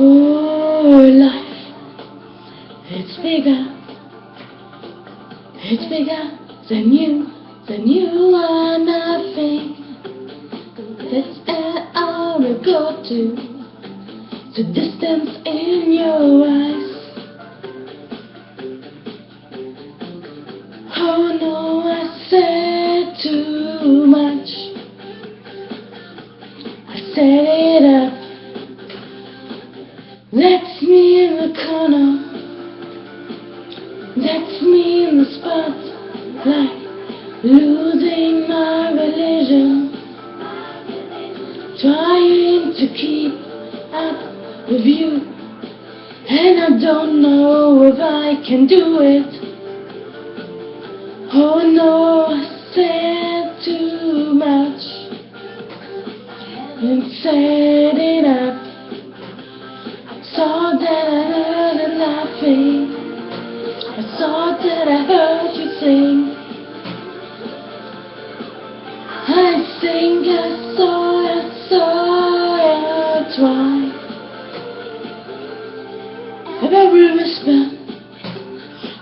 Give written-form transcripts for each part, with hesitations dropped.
Oh, life, it's bigger than you are nothing. That's all I go to, the distance in your eyes. Oh no, I said too much, I set it up. That's me in the corner, that's me in the spotlight, losing my religion, trying to keep up with you, and I don't know if I can do it. Oh no, I said too much and set it up. Saw that I heard it laughing, I saw that I heard you sing. I think I saw it twice. Of every whisper,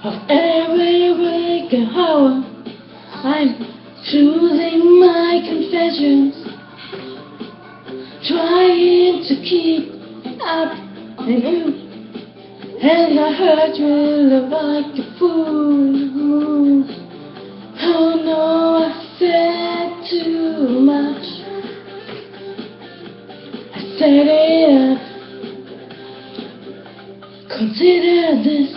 of every waking hour, I'm choosing my confessions, trying to keep up. And I heard you look like a fool. Oh no, I said too much, I set it up. Consider this,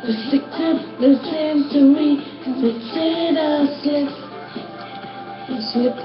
the stick to the century, consider slip.